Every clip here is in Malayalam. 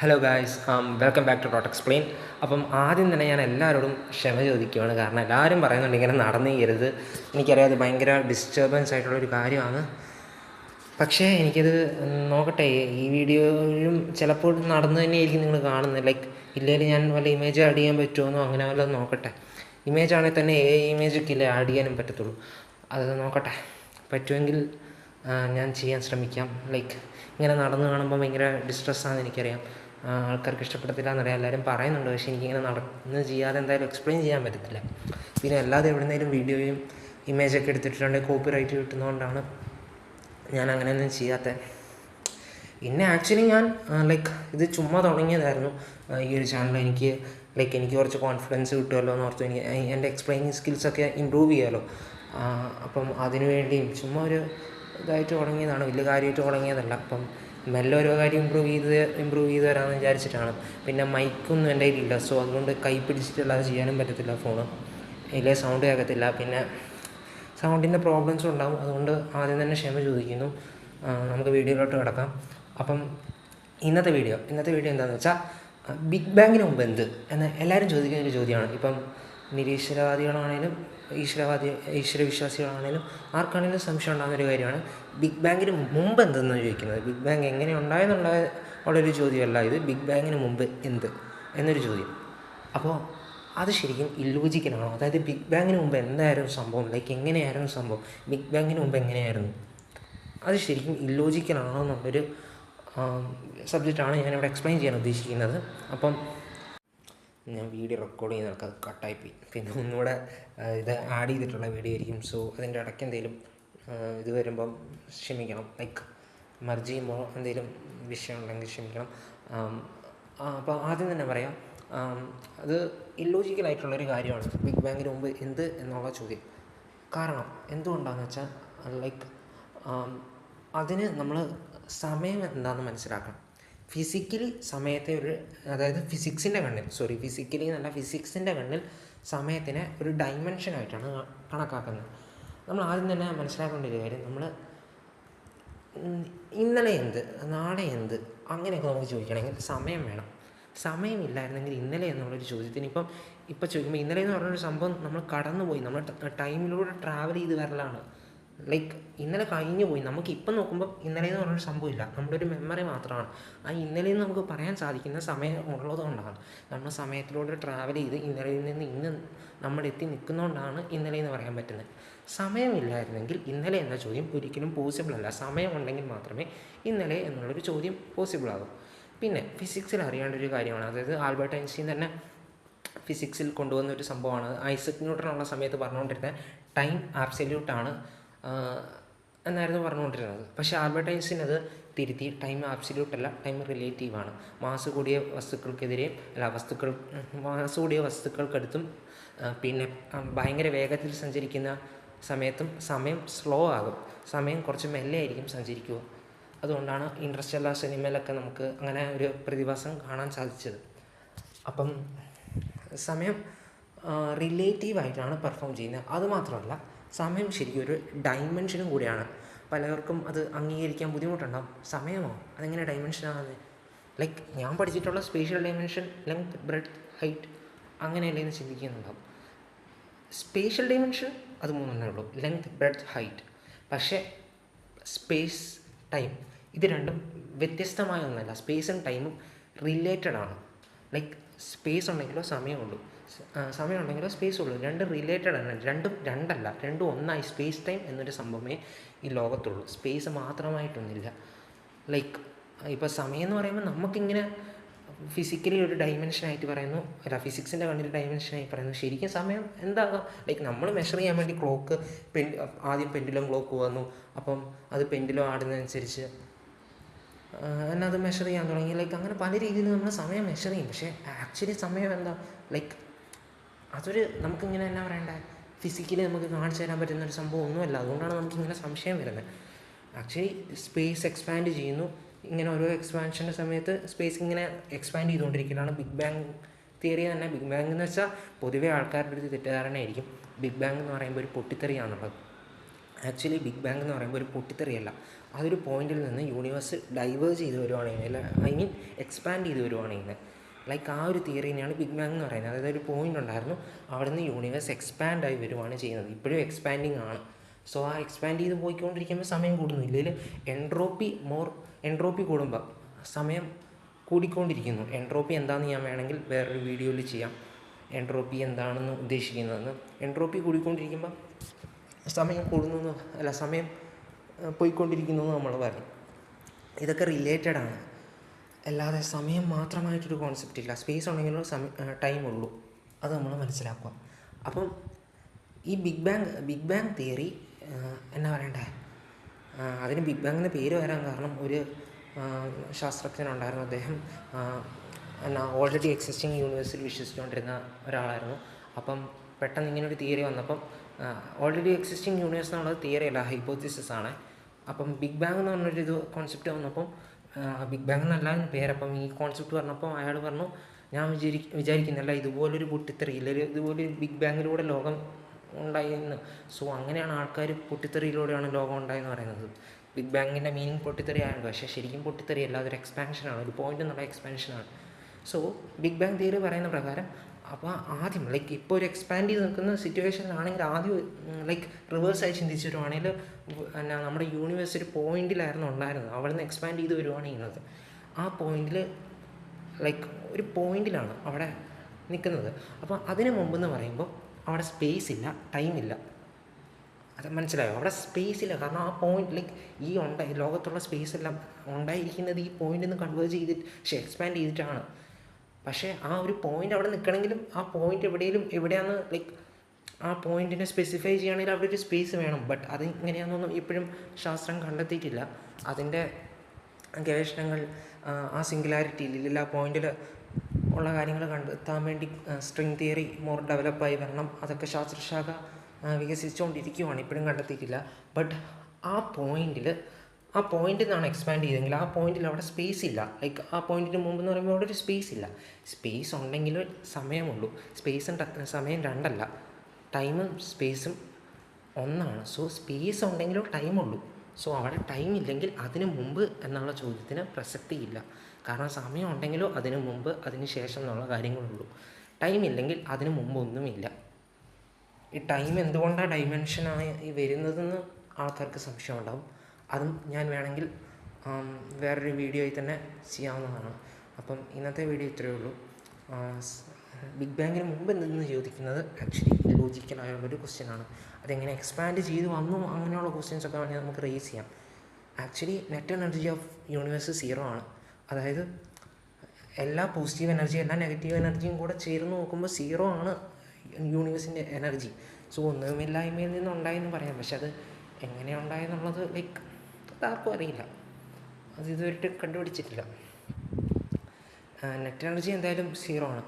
Hello guys, welcome back two dot explain. അപ്പം ആദ്യം തന്നെ ഞാൻ എല്ലാവരോടും ക്ഷമ ചോദിക്കുകയാണ്. കാരണം എല്ലാവരും പറയുന്നുണ്ട് ഇങ്ങനെ നടന്നു ചെയ്യരുത്. എനിക്കറിയാം അത് ഭയങ്കര ഡിസ്റ്റർബൻസ് ആയിട്ടുള്ളൊരു കാര്യമാണ്. പക്ഷേ എനിക്കത് നോക്കട്ടെ, ഈ വീഡിയോയിലും ചിലപ്പോൾ നടന്നു തന്നെയായിരിക്കും നിങ്ങൾ കാണുന്നത്. ലൈക്ക് ഇല്ലെങ്കിൽ ഞാൻ വല്ല ഇമേജ് ആഡ് ചെയ്യാൻ പറ്റുമോ അങ്ങനെ വല്ലതും നോക്കട്ടെ. ഇമേജ് ആണെങ്കിൽ തന്നെ ഇമേജൊക്കെ ഇല്ലേ ആഡ് ചെയ്യാനും പറ്റത്തുള്ളൂ. അത് നോക്കട്ടെ, പറ്റുമെങ്കിൽ ഞാൻ ചെയ്യാൻ ശ്രമിക്കാം. ലൈക്ക് ഇങ്ങനെ നടന്ന് കാണുമ്പോൾ ഭയങ്കര ഡിസ്ട്രെസ്സാണെന്ന് എനിക്കറിയാം. ആൾക്കാർക്ക് ഇഷ്ടപ്പെടത്തില്ല എന്നറിയാം, എല്ലാവരും പറയുന്നുണ്ട്. പക്ഷേ എനിക്കിങ്ങനെ നടന്ന് ചെയ്യാതെ എന്തായാലും എക്സ്പ്ലെയിൻ ചെയ്യാൻ പറ്റത്തില്ല. പിന്നെ അല്ലാതെ എവിടുന്നേലും വീഡിയോയും ഇമേജൊക്കെ എടുത്തിട്ടുണ്ടെങ്കിൽ കോപ്പി റൈറ്റ് കിട്ടുന്നതുകൊണ്ടാണ് ഞാൻ അങ്ങനെയൊന്നും ചെയ്യാത്തത്. പിന്നെ ആക്ച്വലി ഞാൻ ഇത് ചുമ്മാ തുടങ്ങിയതായിരുന്നു. ഈ ഒരു ചാനൽ എനിക്ക് എനിക്ക് കുറച്ച് കോൺഫിഡൻസ് കിട്ടുമല്ലോ എന്ന് ഓർത്തു. എനിക്ക് എൻ്റെ എക്സ്പ്ലെയിനിങ് സ്കിൽസൊക്കെ ഇമ്പ്രൂവ് ചെയ്യാമല്ലോ. അപ്പം അതിനു വേണ്ടിയും ചുമ്മാ ഒരു ഇതായിട്ട് തുടങ്ങിയതാണ്, വലിയ കാര്യമായിട്ട് തുടങ്ങിയതല്ല. അപ്പം മെല്ലെ ഓരോ കാര്യം ഇമ്പ്രൂവ് ചെയ്ത് വരാമെന്ന് വിചാരിച്ചിട്ടാണ്. പിന്നെ മൈക്കൊന്നും എൻ്റെ കയ്യിലില്ല, സോ അതുകൊണ്ട് കൈ പിടിച്ചിട്ടല്ലാതെ ചെയ്യാനും പറ്റത്തില്ല ഫോണ്. ഇതിലെ സൗണ്ട് കേൾക്കത്തില്ല, പിന്നെ സൗണ്ടിൻ്റെ പ്രോബ്ലംസും ഉണ്ടാകും. അതുകൊണ്ട് ആദ്യം തന്നെ ക്ഷമ ചോദിക്കുന്നു. നമുക്ക് വീഡിയോയിലോട്ട് കിടക്കാം. അപ്പം ഇന്നത്തെ വീഡിയോ എന്താണെന്ന് വെച്ചാൽ, ബിഗ് ബാങ്ങിന് മുമ്പ് എന്ത് എന്ന് എല്ലാവരും ചോദിക്കുന്ന ഒരു ചോദ്യമാണ്. ഇപ്പം നിരീശ്വരവാദികളാണേലും ഈശ്വരവിശ്വാസികളാണേലും ആർക്കാണേലും സംശയം ഉണ്ടാകുന്നൊരു കാര്യമാണ് ബിഗ് ബാങ്ങിന് മുമ്പ് എന്തെന്ന് ചോദിക്കുന്നത്. ബിഗ് ബാങ് എങ്ങനെ ഉണ്ടായെന്നുള്ള ഉള്ളൊരു ചോദ്യമല്ല ഇത്. ബിഗ് ബാങ്ങിന് മുമ്പ് എന്ത് എന്നൊരു ചോദ്യം. അപ്പോൾ അത് ശരിക്കും ഇല്ലോജിക്കലാണോ? അതായത് ബിഗ് ബാങ്ങിന് മുമ്പ് എന്തായിരുന്നു സംഭവം, എങ്ങനെയായിരുന്നു സംഭവം, ബിഗ് ബാങ്ങിന് മുമ്പ് എങ്ങനെയായിരുന്നു, അത് ശരിക്കും ഇല്ലോജിക്കലാണോ എന്നുള്ളൊരു സബ്ജക്റ്റാണ് ഞാനിവിടെ എക്സ്പ്ലെയിൻ ചെയ്യാൻ ഉദ്ദേശിക്കുന്നത്. അപ്പം ഞാൻ വീഡിയോ റെക്കോർഡ് ചെയ്യുന്നതൊക്കെ അത് കട്ടായിപ്പോയി. പിന്നെ ഒന്നുകൂടെ ഇത് ആഡ് ചെയ്തിട്ടുള്ള വീഡിയോ ആയിരിക്കും. സോ അതിൻ്റെ ഇടയ്ക്ക് എന്തെങ്കിലും ഇത് വരുമ്പം ക്ഷമിക്കണം. മർജ് ചെയ്യുമ്പോൾ എന്തെങ്കിലും വിഷയം ഉണ്ടെങ്കിൽ ക്ഷമിക്കണം. അപ്പോൾ ആദ്യം തന്നെ പറയാം, അത് ഇല്ലോജിക്കലായിട്ടുള്ളൊരു കാര്യമാണ് ബിഗ് ബാങ്ങിന് മുമ്പ് എന്ത് എന്നുള്ള ചോദ്യം. കാരണം എന്തുകൊണ്ടാണെന്ന് വെച്ചാൽ, അതിന് നമ്മൾ സമയം എന്താണെന്ന് മനസ്സിലാക്കണം. ഫിസിക്കലി സമയത്തെ അതായത് ഫിസിക്സിൻ്റെ കണ്ണിൽ സമയത്തിനെ ഒരു ഡൈമെൻഷനായിട്ടാണ് കണക്കാക്കുന്നത്. നമ്മൾ ആദ്യം തന്നെ മനസ്സിലാക്കേണ്ട ഒരു കാര്യം, നമ്മൾ ഇന്നലെ എന്ത്, നാളെ എന്ത്, അങ്ങനെയൊക്കെ നമുക്ക് ചോദിക്കണമെങ്കിൽ സമയം വേണം. സമയമില്ലായിരുന്നെങ്കിൽ ഇന്നലെ എന്നുള്ളൊരു ചോദ്യത്തിന് ഇപ്പം ചോദിക്കുമ്പോൾ ഇന്നലെ എന്ന് പറഞ്ഞൊരു സംഭവം നമ്മൾ കടന്നുപോയി, നമ്മൾ ടൈമിലൂടെ ട്രാവൽ ചെയ്ത് വരലാണ്. ഇന്നലെ കഴിഞ്ഞു പോയി. നമുക്കിപ്പം നോക്കുമ്പോൾ ഇന്നലെ എന്ന് പറഞ്ഞൊരു സംഭവമില്ല, നമ്മുടെ ഒരു മെമ്മറി മാത്രമാണ്. ആ ഇന്നലെയെന്ന് നമുക്ക് പറയാൻ സാധിക്കുന്ന സമയം ഉള്ളതുകൊണ്ടാണ്. നമ്മൾ സമയത്തിലൂടെ ട്രാവൽ ചെയ്ത് ഇന്നലെയിൽ നിന്ന് ഇന്ന് നമ്മൾ എത്തി നിൽക്കുന്നതുകൊണ്ടാണ് ഇന്നലെ എന്ന് പറയാൻ പറ്റുന്നത്. സമയമില്ലായിരുന്നെങ്കിൽ ഇന്നലെ എന്ന ചോദ്യം ഒരിക്കലും പോസിബിളല്ല. സമയമുണ്ടെങ്കിൽ മാത്രമേ ഇന്നലെ എന്നുള്ളൊരു ചോദ്യം പോസിബിളാകും. പിന്നെ ഫിസിക്സിൽ അറിയേണ്ട ഒരു കാര്യമാണ്, അതായത് ആൽബർട്ട് ഐൻസ്റ്റീൻ തന്നെ ഫിസിക്സിൽ കൊണ്ടുവന്ന ഒരു സംഭവമാണ്. ഐസക് ന്യൂട്ടൺ ഉള്ള സമയത്ത് പറഞ്ഞുകൊണ്ടിരുന്നത് ടൈം ആബ്സല്യൂട്ടാണ് എന്നായിരുന്നു പറഞ്ഞുകൊണ്ടിരുന്നത്. പക്ഷേ ആൽബർട്ട് ഐൻസ്റ്റീൻ അത് തിരുത്തി, ടൈം ആബ്സല്യൂട്ടല്ല, ടൈം റിലേറ്റീവാണ്. മാസ് കൂടിയ വസ്തുക്കൾക്കടുത്തും പിന്നെ ഭയങ്കര വേഗത്തിൽ സഞ്ചരിക്കുന്ന സമയത്തും സമയം സ്ലോ ആകും, സമയം കുറച്ച് മെല്ലെ ആയിരിക്കും സഞ്ചരിക്കുക. അതുകൊണ്ടാണ് ഇൻട്രസ്റ്റെല്ലാർ സിനിമയിലൊക്കെ നമുക്ക് അങ്ങനെ ഒരു പ്രതിഭാസം കാണാൻ സാധിച്ചത്. അപ്പം സമയം റിലേറ്റീവായിട്ടാണ് പെർഫോം ചെയ്യുന്നത്. അതുമാത്രമല്ല, സമയം ശരിക്കും ഒരു ഡൈമെൻഷനും കൂടിയാണ്. പലർക്കും അത് അംഗീകരിക്കാൻ ബുദ്ധിമുട്ടുണ്ടാകും. സമയമോ, അതെങ്ങനെ ഡൈമെൻഷനാകുന്നത്? ഞാൻ പഠിച്ചിട്ടുള്ള spatial dimension length, breadth, height അങ്ങനെയല്ലേ എന്ന് ചിന്തിക്കുന്നുണ്ടാവും. സ്പേഷ്യൽ ഡൈമെൻഷൻ അത് മൂന്നെണ്ണേ ഉള്ളൂ, ലെങ്ത്, ബ്രെഡ്ത്ത്, ഹൈറ്റ്. പക്ഷേ സ്പേസ്, ടൈം ഇത് രണ്ടും വ്യത്യസ്തമായ ഒന്നല്ല. സ്പേസും ടൈമും റിലേറ്റഡ് ആണ്. സ്പേസ് ഉണ്ടെങ്കിലോ സമയമുള്ളൂ, സമയം ഉണ്ടെങ്കിലോ സ്പേസ് ഉള്ളൂ. രണ്ടും റിലേറ്റഡ് ആണ്, രണ്ടും ഒന്നായി. സ്പേസ് ടൈം എന്നൊരു സംഭവമേ ഈ ലോകത്തുള്ളൂ, സ്പേസ് മാത്രമായിട്ടൊന്നുമില്ല. ഇപ്പോൾ സമയം എന്ന് പറയുമ്പോൾ നമുക്കിങ്ങനെ ഫിസിക്കലി ഒരു ഡൈമെൻഷനായിട്ട് പറയുന്നു, ഫിസിക്സിൻ്റെ കണ്ണിൽ ഡൈമെൻഷനായി പറയുന്നു. ശരിക്കും സമയം എന്താകാം? നമ്മൾ മെഷർ ചെയ്യാൻ വേണ്ടി ആദ്യം പെൻഡുലം ക്ലോക്ക് വന്നു. അപ്പം അത് പെൻഡുലം ആടുന്നതനുസരിച്ച് അത് മെഷർ ചെയ്യാൻ തുടങ്ങി. അങ്ങനെ പല രീതിയിൽ നമ്മൾ സമയം മെഷർ ചെയ്യും. പക്ഷേ ആക്ച്വലി സമയം എന്താ? അതൊരു നമുക്കിങ്ങനെ എന്നാ പറയണ്ടേ, ഫിസിക്കലി നമുക്ക് കാണിച്ചു തരാൻ പറ്റുന്നൊരു സംഭവം ഒന്നുമല്ല. അതുകൊണ്ടാണ് നമുക്കിങ്ങനെ സംശയം വരുന്നത്. ആക്ച്വലി സ്പേസ് എക്സ്പാൻഡ് ചെയ്യുന്നു. ഇങ്ങനെ ഓരോ എക്സ്പാൻഷൻ്റെ സമയത്ത് സ്പേസ് ഇങ്ങനെ എക്സ്പാൻഡ് ചെയ്തുകൊണ്ടിരിക്കുന്നതാണ് ബിഗ് ബാങ് തിയറി തന്നെ. ബിഗ് ബാങ് എന്ന് വെച്ചാൽ പൊതുവേ ആൾക്കാരുടെ ഒരു തെറ്റിദ്ധാരണയായിരിക്കും ബിഗ് ബാങ് എന്ന് പറയുമ്പോൾ ഒരു പൊട്ടിത്തെറിയാണുള്ളത്. ആക്ച്വലി ബിഗ് ബാങ് എന്ന് പറയുമ്പോൾ ഒരു പൊട്ടിത്തെറിയല്ല, അതൊരു പോയിന്റിൽ നിന്ന് യൂണിവേഴ്സ് ഡൈവേർജ് ചെയ്ത് വരുവാണെങ്കിൽ, ഐ മീൻ എക്സ്പാൻഡ് ചെയ്ത് വരുവാണെങ്കിൽ, ലൈക്ക് ആ ഒരു തിയറിനെയാണ് ബിഗ് ബാങ് എന്ന് പറയുന്നത്. അതായത് ഒരു പോയിന്റ് ഉണ്ടായിരുന്നു, അവിടെ നിന്ന് യൂണിവേഴ്സ് എക്സ്പാൻഡ് ആയി വരുവാണ് ചെയ്യുന്നത്. ഇപ്പോഴും എക്സ്പാൻഡിങ് ആണ്. സോ ആ എക്സ്പാൻഡ് ചെയ്ത് പോയിക്കൊണ്ടിരിക്കുമ്പോൾ സമയം കൂടുന്നു. ഇല്ലെങ്കിൽ എൻട്രോപ്പി കൂടുമ്പോൾ സമയം കൂടിക്കൊണ്ടിരിക്കുന്നു. എൻട്രോപ്പി എന്താണെന്ന് ഞാൻ വേണമെങ്കിൽ വേറൊരു വീഡിയോയിൽ ചെയ്യാം, എൻട്രോപ്പി എന്താണെന്ന് ഉദ്ദേശിക്കുന്നതെന്ന്. എൻട്രോപ്പി കൂടിക്കൊണ്ടിരിക്കുമ്പോൾ സമയം കൂടുന്നു, അല്ല സമയം പോയിക്കൊണ്ടിരിക്കുന്നു എന്ന് നമ്മൾ പറയും. ഇതൊക്കെ റിലേറ്റഡ് ആണ്, അല്ലാതെ സമയം മാത്രമായിട്ടൊരു കോൺസെപ്റ്റ് ഇല്ല. സ്പേസ് ഉണ്ടെങ്കിലോ ടൈമുള്ളൂ, അത് നമ്മൾ മനസ്സിലാക്കുക. അപ്പം ഈ ബിഗ് ബാങ് തിയറി എന്നാ പറയണ്ടേ, അതിന് ബിഗ് ബാങ് എന്ന പേര് വരാൻ കാരണം ഒരു ശാസ്ത്രജ്ഞനുണ്ടായിരുന്നു. അദ്ദേഹം ഓൾറെഡി എക്സിസ്റ്റിംഗ് യൂണിവേഴ്സിൽ വിശ്വസിച്ചുകൊണ്ടിരുന്ന ഒരാളായിരുന്നു. അപ്പം പെട്ടെന്ന് ഇങ്ങനൊരു തിയറി വന്നപ്പം, ഓൾറെഡി എക്സിസ്റ്റിംഗ് യൂണിവേഴ്സ് എന്നുള്ളത് തിയറി അല്ല, ഹൈപ്പോത്തിസിസ് ആണ്. അപ്പം ബിഗ് ബാങ് എന്ന് പറഞ്ഞൊരു കോൺസെപ്റ്റ് വന്നപ്പം, ബിഗ് ബാങ് എന്നല്ല പേരപ്പം ഈ കോൺസെപ്റ്റ് പറഞ്ഞപ്പോൾ അയാൾ പറഞ്ഞു, ഞാൻ വിചാരിക്കുന്നില്ല ഇതുപോലൊരു പൊട്ടിത്തെറി, ഇല്ലെങ്കിൽ ഇതുപോലൊരു ബിഗ് ബാങ്ങിലൂടെ ലോകം ഉണ്ടായിന്ന്. സോ അങ്ങനെയാണ് ആൾക്കാർ പൊട്ടിത്തെറിയിലൂടെയാണ് ലോകം ഉണ്ടായെന്ന് പറയുന്നത്. ബിഗ് ബാങ്ങിൻ്റെ മീനിങ് പൊട്ടിത്തെറി ആയിരുന്നു, പക്ഷേ ശരിക്കും പൊട്ടിത്തെറിയല്ല, അതൊരു എക്സ്പാൻഷനാണ്, ഒരു പോയിന്റ് എന്നുള്ള എക്സ്പാൻഷനാണ്. സോ ബിഗ് ബാങ് തിയറി പറയുന്ന പ്രകാരം, അപ്പോൾ ആദ്യം ലൈക്ക് ഇപ്പോൾ ഒരു എക്സ്പാൻഡ് ചെയ്ത് നിൽക്കുന്ന സിറ്റുവേഷനിലാണെങ്കിൽ ആദ്യം ലൈക്ക് റിവേഴ്സായി ചിന്തിച്ച് വരുവാണെങ്കിൽ, എന്നാ നമ്മുടെ യൂണിവേഴ്സ് ഒരു പോയിന്റിലായിരുന്നു ഉണ്ടായിരുന്നത്, അവിടെ നിന്ന് എക്സ്പാൻഡ് ചെയ്ത് വരുവാണ് ചെയ്യുന്നത്. ആ പോയിന്റിൽ ലൈക്ക് ഒരു പോയിന്റിലാണ് അവിടെ നിൽക്കുന്നത്. അപ്പോൾ അതിന് മുമ്പെന്ന് പറയുമ്പോൾ അവിടെ സ്പേസ് ഇല്ല, ടൈമില്ല. അത് മനസ്സിലായോ? അവിടെ സ്പേസ് ഇല്ല, കാരണം ആ പോയിന്റ് ലൈക്ക് ലോകത്തുള്ള സ്പേസ് എല്ലാം ഉണ്ടായിരിക്കുന്നത് ഈ പോയിന്റിൽ നിന്ന് കൺവേർജ് ചെയ്തിട്ട് എക്സ്പാൻഡ് ചെയ്തിട്ടാണ്. പക്ഷേ ആ ഒരു പോയിന്റ് അവിടെ നിൽക്കണമെങ്കിലും ആ പോയിന്റ് എവിടെയാണ് ലൈക്ക് ആ പോയിന്റിനെ സ്പെസിഫൈ ചെയ്യുകയാണെങ്കിൽ അവിടെ ഒരു സ്പേസ് വേണം. ബട്ട് അത് ഇങ്ങനെയാണെന്നൊന്നും ഇപ്പോഴും ശാസ്ത്രം കണ്ടെത്തിയിട്ടില്ല. അതിൻ്റെ ഗവേഷണങ്ങൾ ആ സിംഗുലാരിറ്റിയിൽ ഇല്ല, ആ പോയിന്റിൽ ഉള്ള കാര്യങ്ങൾ കണ്ടെത്താൻ വേണ്ടി സ്ട്രിങ് തിയറി മോർ ഡെവലപ്പായി വരണം. അതൊക്കെ ശാസ്ത്രശാഖ വികസിച്ചുകൊണ്ടിരിക്കുകയാണ്, ഇപ്പോഴും കണ്ടെത്തിയിട്ടില്ല. ബട്ട് ആ പോയിന്റിൽ നിന്നാണ് എക്സ്പാൻഡ് ചെയ്തെങ്കിൽ ആ പോയിന്റിൽ അവിടെ സ്പേസ് ഇല്ല. ലൈക്ക് ആ പോയിന്റിന് മുമ്പ് എന്ന് പറയുമ്പോൾ അവിടെ ഒരു സ്പേസ് ഇല്ല. സ്പേസ് ഉണ്ടെങ്കിൽ സമയമുള്ളൂ. സമയം രണ്ടല്ല, ടൈമും സ്പേസും ഒന്നാണ്. സോ സ്പേസ് ഉണ്ടെങ്കിലോ ടൈമുള്ളൂ. സോ അവിടെ ടൈം ഇല്ലെങ്കിൽ അതിന് മുമ്പ് എന്നുള്ള ചോദ്യത്തിന് പ്രസക്തിയില്ല. കാരണം സമയം ഉണ്ടെങ്കിലോ അതിന് മുമ്പ് അതിന് ശേഷം എന്നുള്ള കാര്യങ്ങളുള്ളൂ. ടൈം ഇല്ലെങ്കിൽ അതിന് മുമ്പ് ഒന്നുമില്ല. ഈ ടൈം എന്തുകൊണ്ടാണ് ഡൈമെൻഷനായി വരുന്നതെന്ന് ആൾക്കാർക്ക് സംശയം ഉണ്ടാവും. അതും ഞാൻ വേണമെങ്കിൽ വേറൊരു വീഡിയോയിൽ തന്നെ ചെയ്യാവുന്നതാണ്. അപ്പം ഇന്നത്തെ വീഡിയോ ഇത്രയേ ഉള്ളൂ. ബിഗ് ബാങ്ങിന് മുമ്പ് എന്തെന്ന് ചോദിക്കുന്നത് ആക്ച്വലി ലോജിക്കലായുള്ളൊരു ക്വസ്റ്റ്യനാണ്. അതെങ്ങനെ എക്സ്പാൻഡ് ചെയ്ത് വന്നു, അങ്ങനെയുള്ള ക്വസ്റ്റ്യൻസൊക്കെ വേണമെങ്കിൽ നമുക്ക് റേസ് ചെയ്യാം. Actually net energy of universe 0 ആണ്. അതായത് എല്ലാ പോസിറ്റീവ് എനർജിയും എല്ലാ നെഗറ്റീവ് എനർജിയും കൂടെ ചേർന്ന് നോക്കുമ്പോൾ 0 ആണ് യൂണിവേഴ്സിൻ്റെ എനർജി. സോ ഒന്നുമില്ലായ്മയിൽ നിന്നുണ്ടായെന്ന് പറയാം. പക്ഷെ അത് എങ്ങനെ ഉണ്ടായെന്നുള്ളത് ലൈക്ക് അതാർക്കും അറിയില്ല, അത് ഇതുവരെ കണ്ടുപിടിച്ചിട്ടില്ല. നെറ്റ് എനർജി എന്തായാലും 0 ആണ്.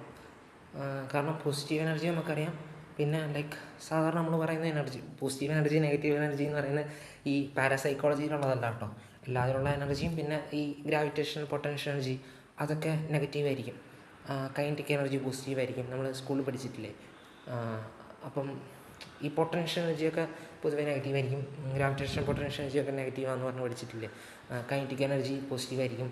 കാരണം പോസിറ്റീവ് എനർജി നമുക്കറിയാം. പിന്നെ ലൈക്ക് സാധാരണ നമ്മൾ പറയുന്ന energy, positive energy negative energy എന്ന് പറയുന്നത് ഈ പാരാസൈക്കോളജിയിലുള്ളതല്ല കേട്ടോ. എല്ലാത്തിലുള്ള എനർജിയും പിന്നെ ഈ ഗ്രാവിറ്റേഷണൽ പൊട്ടൻഷ്യൽ എനർജി അതൊക്കെ നെഗറ്റീവായിരിക്കും. കൈനറ്റിക് എനർജി പോസിറ്റീവായിരിക്കും, നമ്മൾ സ്കൂളിൽ പഠിച്ചിട്ടില്ലേ. അപ്പം ഈ പൊട്ടൻഷ്യൽ എനർജിയൊക്കെ പൊതുവെ നെഗറ്റീവായിരിക്കും. ഗ്രാവിറ്റേഷണൽ പൊട്ടൻഷ്യൽ എനർജിയൊക്കെ നെഗറ്റീവാന്ന് പറഞ്ഞ് പഠിച്ചിട്ടില്ലേ. Kinetic energy പോസിറ്റീവായിരിക്കും.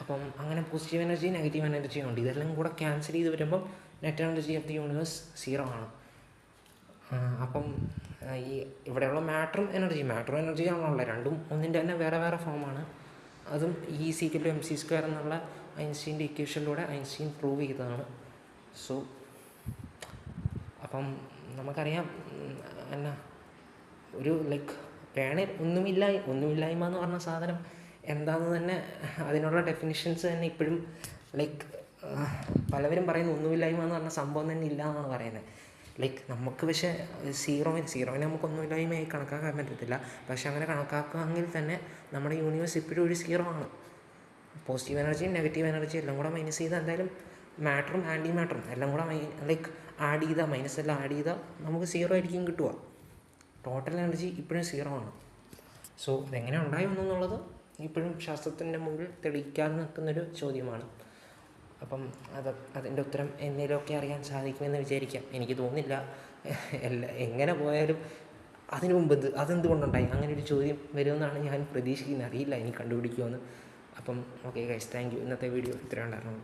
അപ്പം അങ്ങനെ പോസിറ്റീവ് എനർജി നെഗറ്റീവ് എനർജിയും ഉണ്ട്. ഇതെല്ലാം കൂടെ ക്യാൻസൽ ചെയ്ത് വരുമ്പം net energy of the universe 0 ആണ്. അപ്പം ഈ ഇവിടെയുള്ള മാറ്ററും എനർജിയാണുള്ളത്. രണ്ടും ഒന്നിൻ്റെ തന്നെ വേറെ വേറെ ഫോമാണ്. അതും E=mc² എന്നുള്ള ഐൻസ്റ്റീൻ്റെ ഇക്വേഷനിലൂടെ ഐൻസ്റ്റീൻ പ്രൂവ് ചെയ്തതാണ്. സോ അപ്പം നമുക്കറിയാം എന്നാ ഒരു ലൈക്ക് ഒന്നുമില്ലായ്മ എന്ന് പറഞ്ഞ സാധനം എന്താണെന്ന് തന്നെ അതിനുള്ള ഡെഫിനിഷൻസ് തന്നെ ഇപ്പോഴും ലൈക്ക് പലവരും പറയുന്നു ഒന്നുമില്ലായ്മ എന്ന് പറഞ്ഞ സംഭവം തന്നെ ഇല്ല എന്നാണ് പറയുന്നത്. ലൈക്ക് നമുക്ക് പക്ഷേ സീറോനെ നമുക്കൊന്നുമില്ലായ്മയായി കണക്കാക്കാൻ പറ്റത്തില്ല. പക്ഷെ അങ്ങനെ കണക്കാക്കുകയെങ്കിൽ തന്നെ നമ്മുടെ യൂണിവേഴ്സ് ഇപ്പോഴും ഒരു 0 ആണ്. പോസിറ്റീവ് എനർജിയും നെഗറ്റീവ് എനർജിയും എല്ലാം കൂടെ മൈനസ് ചെയ്താൽ എന്തായാലും മാറ്ററും ആൻറ്റി മാറ്ററും എല്ലാം കൂടെ ലൈക്ക് ആഡ് ചെയ്താൽ മൈനസ് എല്ലാം ആഡ് ചെയ്താൽ നമുക്ക് 0 ആയിരിക്കും കിട്ടുക. ടോട്ടൽ എനർജി ഇപ്പോഴും 0 ആണ്. സോ ഇതെങ്ങനെ ഉണ്ടായി വന്നെന്നുള്ളത് ഇപ്പോഴും ശാസ്ത്രത്തിൻ്റെ മുമ്പിൽ തെളിയിക്കാതെ നിൽക്കുന്നൊരു ചോദ്യമാണ്. അപ്പം അതിൻ്റെ ഉത്തരം എന്തെങ്കിലുമൊക്കെ അറിയാൻ സാധിക്കുമെന്ന് വിചാരിക്കാം. എനിക്ക് തോന്നുന്നില്ല. എങ്ങനെ പോയാലും അതിന് മുമ്പ് അതെന്തുകൊണ്ടുണ്ടായി, അങ്ങനെ ഒരു ചോദ്യം വരുമെന്നാണ് ഞാൻ പ്രതീക്ഷിക്കുന്നത്. അറിയില്ല ഇനി കണ്ടുപിടിക്കുമെന്ന്. അപ്പം ഓക്കെ ഗൈസ്, താങ്ക് യു. ഇന്നത്തെ വീഡിയോ ഇത്രയും ഉണ്ടായിരുന്നു.